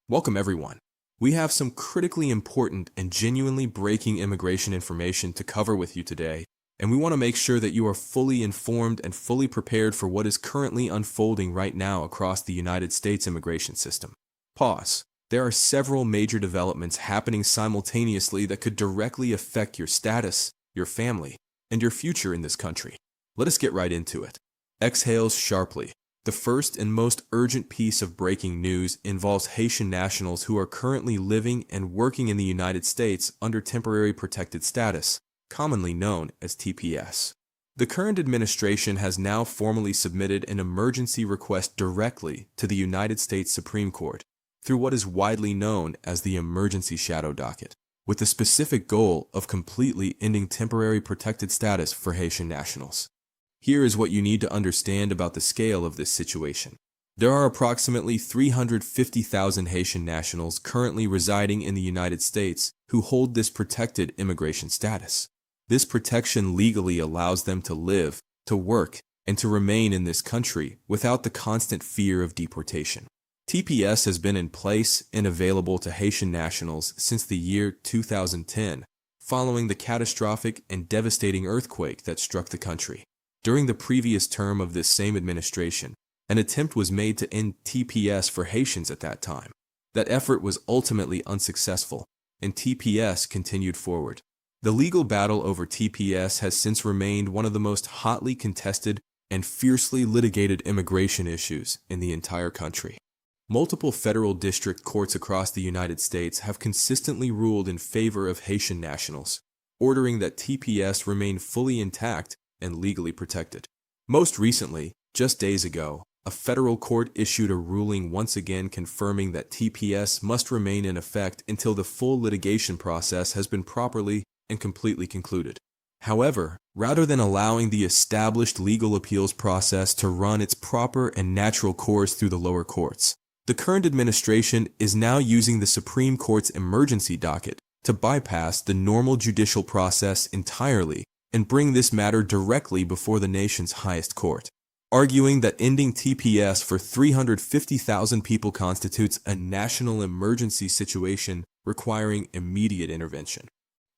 Welcome, everyone. We have some critically important and genuinely breaking immigration information to cover with you today, and we want to make sure that you are fully informed and fully prepared for what is currently unfolding right now across the United States immigration system. Pause. There are several major developments happening simultaneously that could directly affect your status, your family, and your future in this country. Let us get right into it. Exhales sharply. The first and most urgent piece of breaking news involves Haitian nationals who are currently living and working in the United States under temporary protected status, commonly known as TPS. The current administration has now formally submitted an emergency request directly to the United States Supreme Court through what is widely known as the emergency shadow docket, with the specific goal of completely ending temporary protected status for Haitian nationals. Here is what you need to understand about the scale of this situation. There are approximately 350,000 Haitian nationals currently residing in the United States who hold this protected immigration status. This protection legally allows them to live, to work, and to remain in this country without the constant fear of deportation. TPS has been in place and available to Haitian nationals since the year 2010, following the catastrophic and devastating earthquake that struck the country. During the previous term of this same administration, an attempt was made to end TPS for Haitians at that time. That effort was ultimately unsuccessful, and TPS continued forward. The legal battle over TPS has since remained one of the most hotly contested and fiercely litigated immigration issues in the entire country. Multiple federal district courts across the United States have consistently ruled in favor of Haitian nationals, ordering that TPS remain fully intact and legally protected. Most recently, just days ago, a federal court issued a ruling once again confirming that TPS must remain in effect until the full litigation process has been properly and completely concluded. However, rather than allowing the established legal appeals process to run its proper and natural course through the lower courts, the current administration is now using the Supreme Court's emergency docket to bypass the normal judicial process entirely and bring this matter directly before the nation's highest court, arguing that ending TPS for 350,000 people constitutes a national emergency situation requiring immediate intervention.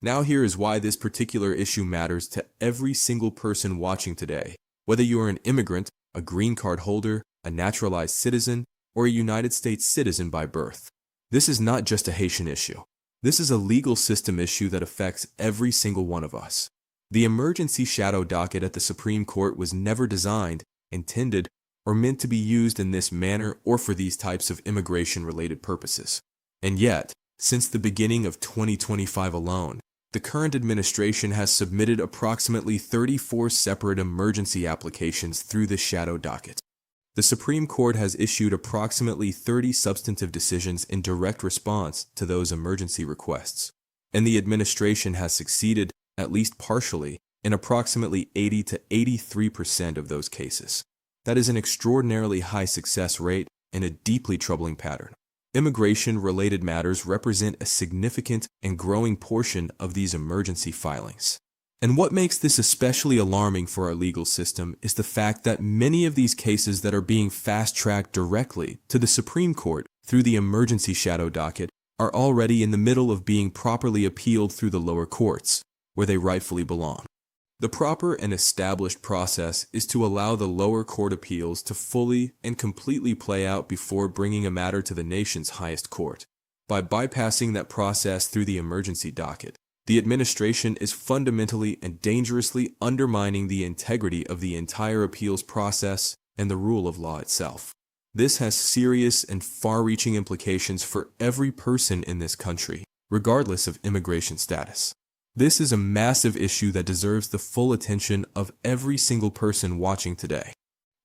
Now here is why this particular issue matters to every single person watching today, whether you are an immigrant, a green card holder, a naturalized citizen, or a United States citizen by birth. This is not just a Haitian issue. This is a legal system issue that affects every single one of us. The emergency shadow docket at the Supreme Court was never designed, intended, or meant to be used in this manner or for these types of immigration-related purposes. And yet, since the beginning of 2025 alone, the current administration has submitted approximately 34 separate emergency applications through the shadow docket. The Supreme Court has issued approximately 30 substantive decisions in direct response to those emergency requests, and the administration has succeeded, at least partially, in approximately 80 to 83% of those cases. That is an extraordinarily high success rate and a deeply troubling pattern. Immigration-related matters represent a significant and growing portion of these emergency filings. And what makes this especially alarming for our legal system is the fact that many of these cases that are being fast-tracked directly to the Supreme Court through the emergency shadow docket are already in the middle of being properly appealed through the lower courts, where they rightfully belong. The proper and established process is to allow the lower court appeals to fully and completely play out before bringing a matter to the nation's highest court. By bypassing that process through the emergency docket, the administration is fundamentally and dangerously undermining the integrity of the entire appeals process and the rule of law itself. This has serious and far-reaching implications for every person in this country, regardless of immigration status. This is a massive issue that deserves the full attention of every single person watching today.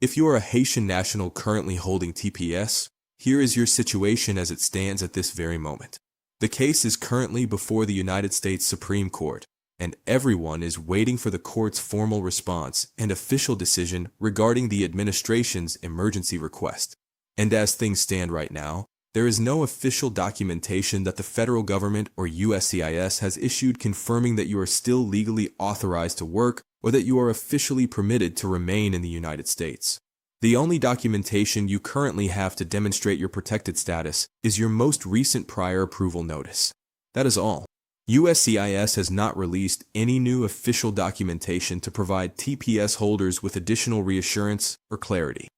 If you are a Haitian national currently holding TPS, here is your situation as it stands at this very moment. The case is currently before the United States Supreme Court, and everyone is waiting for the court's formal response and official decision regarding the administration's emergency request. And as things stand right now, there is no official documentation that the federal government or USCIS has issued confirming that you are still legally authorized to work or that you are officially permitted to remain in the United States. The only documentation you currently have to demonstrate your protected status is your most recent prior approval notice. That is all. USCIS has not released any new official documentation to provide TPS holders with additional reassurance or clarity.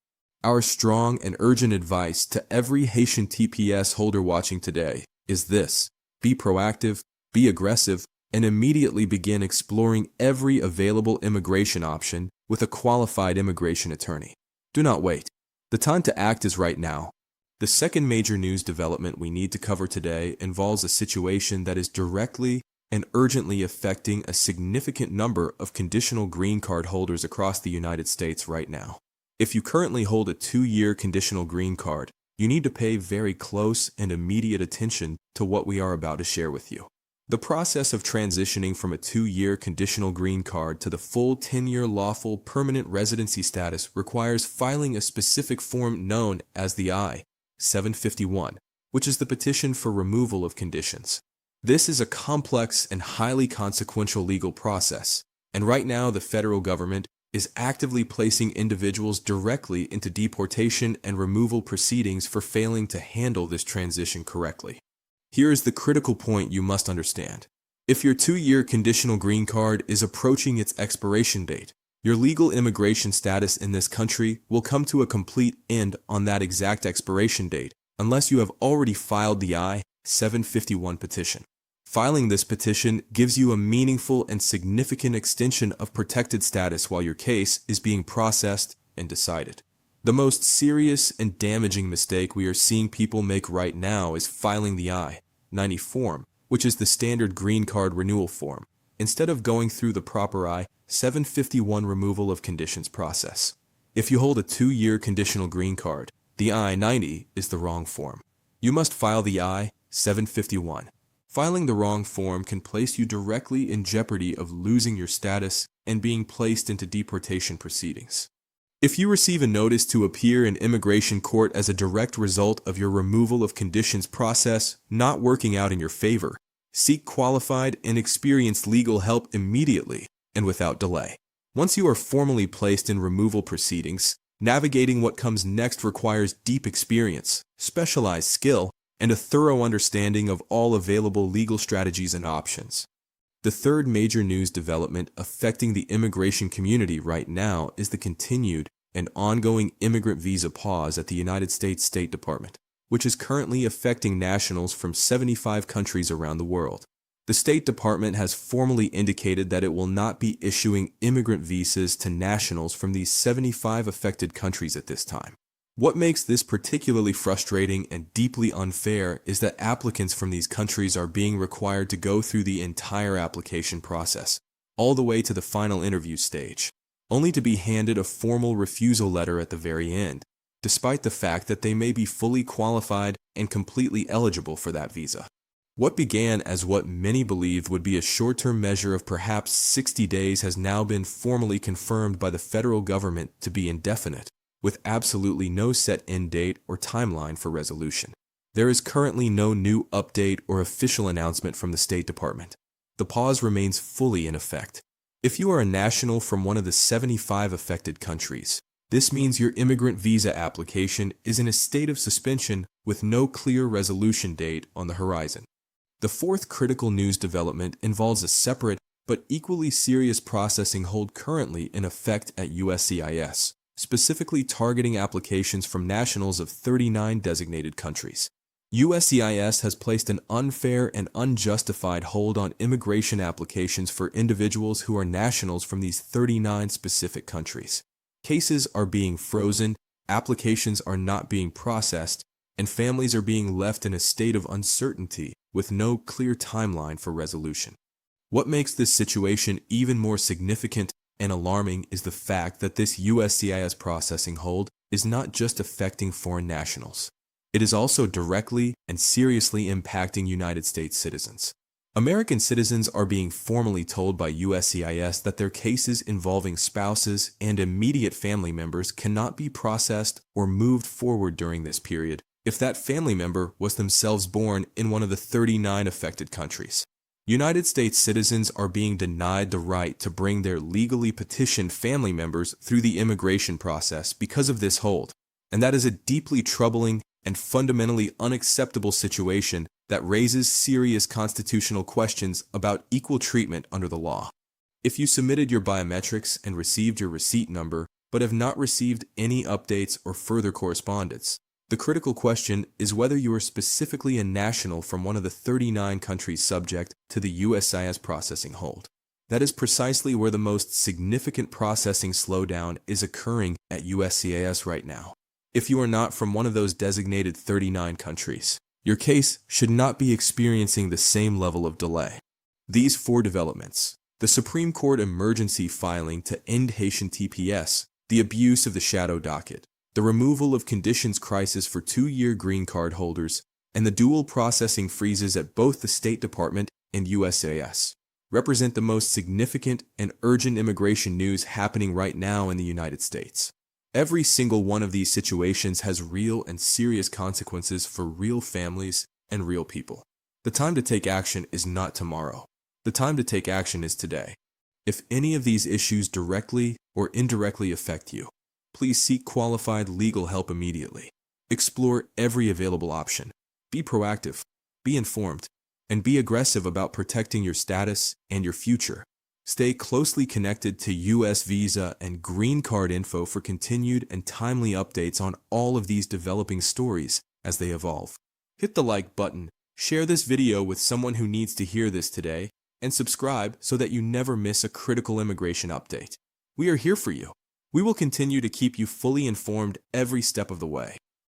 Our strong and urgent advice to every Haitian TPS holder watching today is this: be proactive, be aggressive, and immediately begin exploring every available immigration option with a qualified immigration attorney. Do not wait. The time to act is right now. The second major news development we need to cover today involves a situation that is directly and urgently affecting a significant number of conditional green card holders across the United States right now. If you currently hold a 2-year conditional green card, you need to pay very close and immediate attention to what we are about to share with you. The process of transitioning from a 2-year conditional green card to the full 10-year lawful permanent residency status requires filing a specific form known as the I-751, which is the petition for removal of conditions. This is a complex and highly consequential legal process, and right now the federal government is actively placing individuals directly into deportation and removal proceedings for failing to handle this transition correctly. Here is the critical point you must understand. If your 2-year conditional green card is approaching its expiration date, your legal immigration status in this country will come to a complete end on that exact expiration date unless you have already filed the I-751 petition. Filing this petition gives you a meaningful and significant extension of protected status while your case is being processed and decided. The most serious and damaging mistake we are seeing people make right now is filing the I-90 form, which is the standard green card renewal form, instead of going through the proper I-751 removal of conditions process. If you hold a 2-year conditional green card, the I-90 is the wrong form. You must file the I-751. Filing the wrong form can place you directly in jeopardy of losing your status and being placed into deportation proceedings. If you receive a notice to appear in immigration court as a direct result of your removal of conditions process not working out in your favor, seek qualified and experienced legal help immediately and without delay. Once you are formally placed in removal proceedings, navigating what comes next requires deep experience, specialized skill, and a thorough understanding of all available legal strategies and options. The third major news development affecting the immigration community right now is the continued and ongoing immigrant visa pause at the United States State Department, which is currently affecting nationals from 75 countries around the world. The State Department has formally indicated that it will not be issuing immigrant visas to nationals from these 75 affected countries at this time. What makes this particularly frustrating and deeply unfair is that applicants from these countries are being required to go through the entire application process, all the way to the final interview stage, only to be handed a formal refusal letter at the very end, despite the fact that they may be fully qualified and completely eligible for that visa. What began as what many believed would be a short-term measure of perhaps 60 days has now been formally confirmed by the federal government to be indefinite, with absolutely no set end date or timeline for resolution. There is currently no new update or official announcement from the State Department. The pause remains fully in effect. If you are a national from one of the 75 affected countries, this means your immigrant visa application is in a state of suspension with no clear resolution date on the horizon. The fourth critical news development involves a separate but equally serious processing hold currently in effect at USCIS, specifically targeting applications from nationals of 39 designated countries. USCIS has placed an unfair and unjustified hold on immigration applications for individuals who are nationals from these 39 specific countries. Cases are being frozen, applications are not being processed, and families are being left in a state of uncertainty with no clear timeline for resolution. What makes this situation even more significant and alarming is the fact that this USCIS processing hold is not just affecting foreign nationals. It is also directly and seriously impacting United States citizens. American citizens are being formally told by USCIS that their cases involving spouses and immediate family members cannot be processed or moved forward during this period if that family member was themselves born in one of the 39 affected countries. United States citizens are being denied the right to bring their legally petitioned family members through the immigration process because of this hold, and that is a deeply troubling and fundamentally unacceptable situation that raises serious constitutional questions about equal treatment under the law. If you submitted your biometrics and received your receipt number, but have not received any updates or further correspondence, the critical question is whether you are specifically a national from one of the 39 countries subject to the USCIS processing hold. That is precisely where the most significant processing slowdown is occurring at USCIS right now. If you are not from one of those designated 39 countries, your case should not be experiencing the same level of delay. These 4 developments: the Supreme Court emergency filing to end Haitian TPS, the abuse of the shadow docket, the removal of conditions crisis for 2-year green card holders, and the dual processing freezes at both the State Department and USCIS, represent the most significant and urgent immigration news happening right now in the United States. Every single one of these situations has real and serious consequences for real families and real people. The time to take action is not tomorrow. The time to take action is today. If any of these issues directly or indirectly affect you, please seek qualified legal help immediately. Explore every available option. Be proactive, be informed, and be aggressive about protecting your status and your future. Stay closely connected to U.S. visa and green card info for continued and timely updates on all of these developing stories as they evolve. Hit the like button, share this video with someone who needs to hear this today, and subscribe so that you never miss a critical immigration update. We are here for you. We will continue to keep you fully informed every step of the way.